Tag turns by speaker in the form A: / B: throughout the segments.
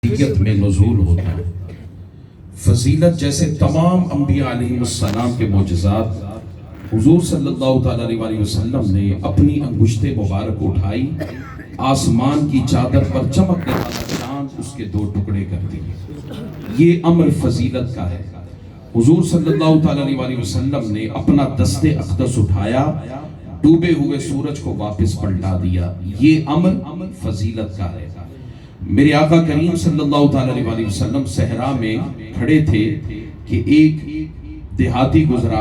A: فضیلت میں نزول ہوتا ہے۔ فضیلت جیسے تمام انبیاء علیہ السلام کے معجزات حضور صلی اللہ علیہ وسلم نے اپنی انگشت مبارک اٹھائی، آسمان کی چادر پر چمکنے والا چاند اس کے دو ٹکڑے کر دیے۔ یہ امر فضیلت کا ہے۔ حضور صلی اللہ علیہ وسلم نے اپنا دست اقدس اٹھایا، ڈوبے ہوئے سورج کو واپس پلٹا دیا۔ یہ امر فضیلت کا ہے۔ میرے آقا کریم صلی اللہ علیہ وسلم صحرا میں کھڑے تھے کہ ایک دیہاتی گزرا،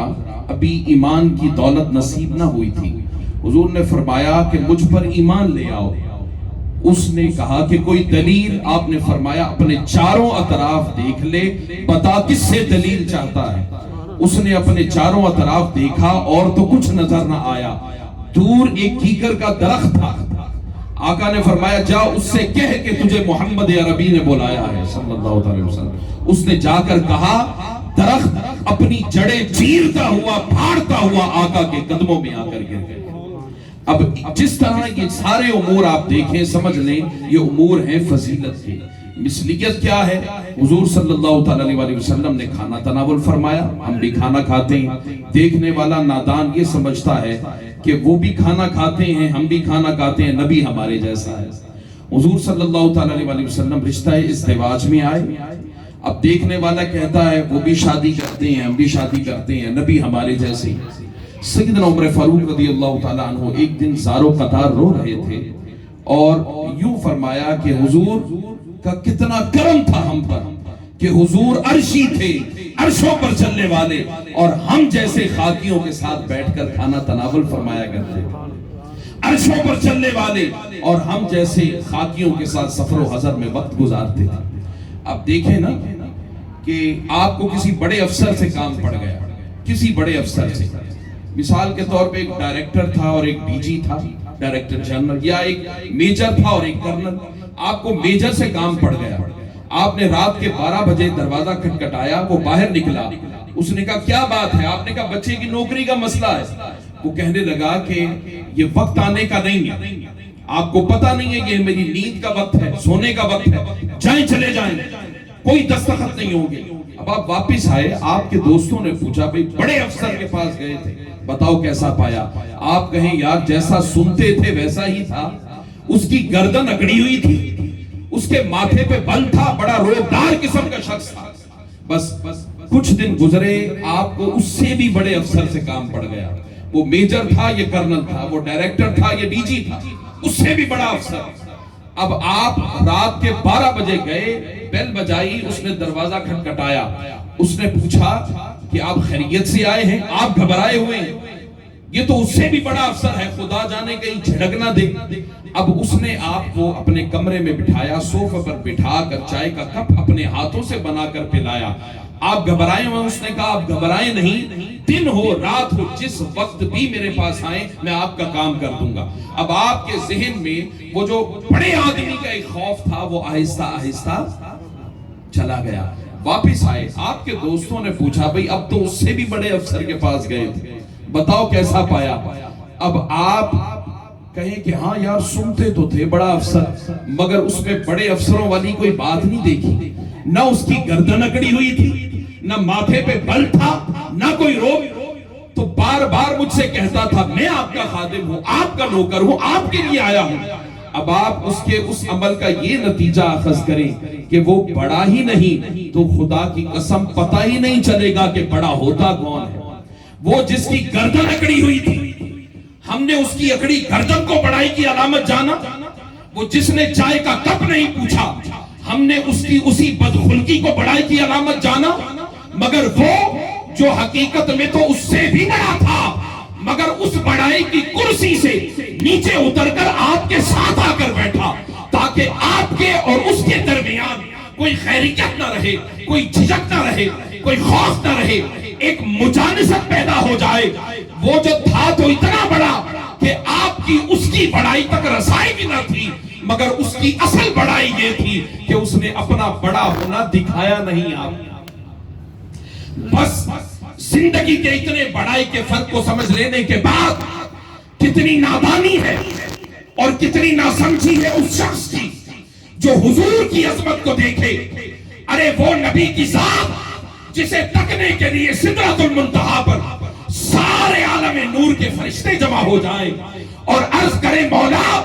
A: ابھی ایمان کی دولت نصیب نہ ہوئی تھی۔ حضور نے فرمایا کہ مجھ پر ایمان لے آؤ۔ اس نے کہا کہ کوئی دلیل؟ آپ نے فرمایا اپنے چاروں اطراف دیکھ لے، بتا کس سے دلیل چاہتا ہے۔ اس نے اپنے چاروں اطراف دیکھا اور تو کچھ نظر نہ آیا، دور ایک کیکر کا درخت تھا۔ آقا نے فرمایا جا اس سے کہہ کہ تجھے محمد عربی نے بلایا ہے صلی اللہ علیہ وسلم۔ اس نے جا کر کہا، درخت اپنی جڑیں چیرتا ہوا پھاڑتا ہوا آقا کے قدموں میں آ کر گر گئے۔ اب جس طرح یہ سارے امور آپ دیکھیں، سمجھ لیں یہ امور ہیں فضیلت کے۔ مثلیت کیا ہے؟ حضور صلی اللہ علیہ وسلم نے کھانا تناول فرمایا، ہم بھی کھانا کھاتے ہیں۔ دیکھنے والا نادان یہ سمجھتا ہے کہ وہ بھی کھانا کھاتے ہیں، ہم بھی کھانا کھاتے ہیں، نبی ہمارے جیسا ہے۔ حضور صلی اللہ علیہ وسلم رشتہ ازدواج میں آئے، اب دیکھنے والا کہتا ہے وہ بھی شادی کرتے ہیں، ہم بھی شادی کرتے ہیں، نبی ہمارے جیسے۔ سیدنا عمر فاروق رضی اللہ تعالیٰ عنہ ایک دن زارو قطار رو رہے تھے اور یوں فرمایا کہ حضور کا کتنا کرم تھا ہم پر کہ حضور عرشی تھے، عرشوں پر چلنے والے، اور ہم جیسے خاکیوں کے ساتھ بیٹھ کر کھانا تناول فرمایا کرتے تھے۔ عرشوں پر چلنے والے اور ہم جیسے خاکیوں کے ساتھ سفر و حضر میں وقت گزارتے تھے۔ اب دیکھیں نا کہ آپ کو کسی بڑے افسر سے کام پڑ گیا، کسی بڑے افسر سے، مثال کے طور پہ ایک ڈائریکٹر تھا اور ایک ڈی جی تھا، ڈائریکٹر جنرل، یا ایک میجر تھا اور ایک کرنل۔ آپ کو میجر سے کام پڑ گیا، آپ نے رات کے 12 بجے دروازہ کھٹکھٹایا، وہ باہر نکلا، اس نے کہا کیا بات ہے؟ آپ نے کہا بچے کی نوکری کا مسئلہ ہے۔ وہ کہنے لگا کہ یہ وقت آنے کا نہیں ہے، آپ کو پتہ نہیں ہے کہ میری نیند کا وقت ہے، سونے کا وقت ہے، جائیں چلے جائیں، کوئی دستخط نہیں ہوگی۔ اب آپ واپس آئے، آپ کے دوستوں نے پوچھا بھئی بڑے افسر کے پاس گئے تھے، بتاؤ کیسا پایا؟ آپ کہیں یار جیسا سنتے تھے ویسا ہی تھا، اس کی گردن اکڑی ہوئی تھی، اس کے ماتھے پہ بل تھا، بڑا روبدار قسم کا شخص تھا۔ بس کچھ دن گزرے، آپ کو اس سے بھی بڑے افسر سے کام پڑ گیا۔ وہ میجر تھا، یہ کرنل تھا، وہ ڈائریکٹر تھا، یہ ڈی جی تھا، اس سے بھی بڑا افسر۔ اب آپ رات کے 12 بجے گئے، بیل بجائی، اس نے دروازہ کھٹکھٹایا، اس نے پوچھا کہ آپ خیریت سے آئے ہیں؟ آپ گھبرائے ہوئے ہیں، یہ تو اس سے بھی بڑا افسر ہے، خدا جانے کہیں جھڑک نہ دے۔ اب اس نے آپ کو اپنے کمرے میں بٹھایا، صوفے پر بٹھا کر چائے کا کپ اپنے ہاتھوں سے بنا کر پلایا۔ آپ گھبرائے ہوئے؟ اس نے کہا آپ گھبرائے نہیں، دن ہو رات ہو جس وقت بھی میرے پاس آئیں میں آپ کا کام کر دوں گا۔ اب آپ کے ذہن میں وہ جو بڑے آدمی کا ایک خوف تھا وہ آہستہ آہستہ چلا گیا۔ واپس آئے، آپ کے دوستوں نے پوچھا بھئی اب تو اس سے بھی بڑے افسر کے پاس گئے تھے، بتاؤ کیسا پایا؟ اب آپ کہیں کہ ہاں یار سنتے تو تھے بڑا افسر، مگر اس میں بڑے افسروں والی کوئی بات نہیں دیکھی، نہ اس کی گردن اکڑی ہوئی تھی، نہ ماتھے پہ بل تھا، نہ کوئی روب، تو بار بار مجھ سے کہتا تھا میں آپ کا خادم ہوں، آپ کا نوکر ہوں، آپ کے لیے آیا ہوں۔ اب آپ اس عمل کا یہ نتیجہ اخذ کریں کہ وہ بڑا ہی نہیں تو خدا کی قسم پتہ ہی نہیں چلے گا کہ بڑا ہوتا کون ہے۔ وہ جس کی گردن اکڑی ہوئی تھی، ہم نے اس کی اکڑی گردن کو بڑائی کی علامت جانا۔ وہ جس نے چائے کا کپ نہیں پوچھا، ہم نے اس کی اسی بدخلقی کو بڑائی کی علامت جانا۔ مگر وہ جو حقیقت میں تو اس سے بھی بڑا تھا، مگر اس بڑائی کی کرسی سے نیچے اتر کر آپ کے ساتھ آ کر بیٹھا تاکہ آپ کے اور اس کے درمیان کوئی خیریت نہ رہے، کوئی جھجک نہ رہے، کوئی خوف نہ رہے، ایک مجانست پیدا ہو جائے۔ وہ جو تھا تو اتنا بڑا کہ آپ کی اس کی بڑائی تک رسائی بھی نہ تھی، مگر اس کی اصل بڑائی یہ تھی کہ اس نے اپنا بڑا ہونا دکھایا نہیں۔ آپ بس زندگی کے اتنے بڑائی کے فرق کو سمجھ لینے کے بعد کتنی نادانی ہے اور کتنی ناسمجھی ہے اس شخص کی جو حضور کی عظمت کو دیکھے، ارے وہ نبی کی ذات جسے تکنے کے لیے سدرۃ المنتہا پر سارے عالم نور کے فرشتے جمع ہو جائیں اور عرض کریں مولا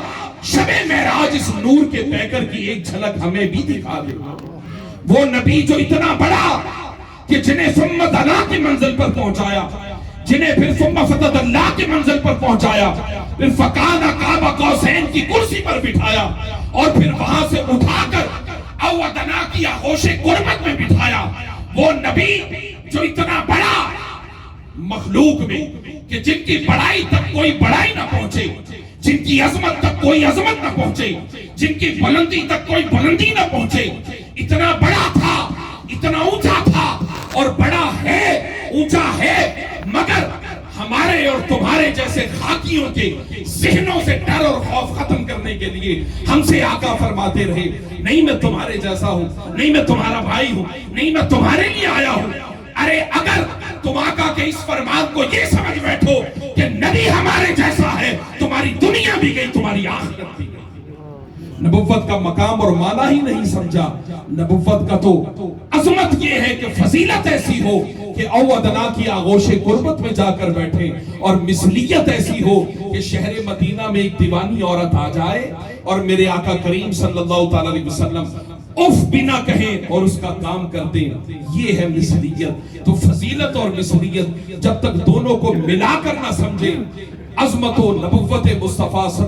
A: شب معراج اس نور کے پیکر کی ایک جھلک ہمیں بھی دکھا دے۔ وہ نبی جو اتنا بڑا کہ جنہیں ثم دنا کی منزل پر پہنچایا، جنہیں پھر ثم فتد اللہ کی منزل پر پہنچایا، پھر فکان قاب قوسین کی کرسی پر بٹھایا اور پھر وہاں سے اٹھا کر او ادنا کی آغوش قربت میں بٹھایا۔ وہ نبی جو اتنا بڑا مخلوق میں کہ جن کی بڑائی تک کوئی بڑائی نہ پہنچے، جن کی عظمت تک کوئی عظمت نہ پہنچے، جن کی بلندی تک کوئی بلندی نہ پہنچے، اتنا بڑا تھا، اتنا اونچا تھا اور بڑا ہے، اونچا ہے، مگر ہمارے اور تمہارے جیسے خاکیوں کے ذہنوں سے ڈر اور خوف ختم کرنے کے لیے ہم سے آقا فرماتے رہے نہیں میں تمہارے جیسا ہوں، نہیں میں تمہارا بھائی ہوں، نہیں میں تمہارے لیے آیا ہوں۔ ارے اگر تم آقا کے اس فرمان کو یہ سمجھ بیٹھو کہ نبی ہمارے جیسا ہے، تمہاری دنیا بھی گئی، تمہاری آخرت بھی گئی۔ نبوت کا مقام اور معنی ہی نہیں سمجھا۔ نبوت کا تو عظمت یہ ہے کہ فضیلت ایسی ہو کہ او ادنا کی آغوش قربت میں جا کر بیٹھے، اور مثلیت ایسی ہو کہ شہر مدینہ میں ایک دیوانی عورت آ جائے اور میرے آقا کریم صلی اللہ تعالی علیہ وسلم اف بنا کہیں اور اس کا کام کر دیں۔ یہ ہے مثلیت۔ تو فضیلت اور مثلیت جب تک دونوں کو ملا کر نہ سمجھے، عظمت و نبوت مصطفیٰ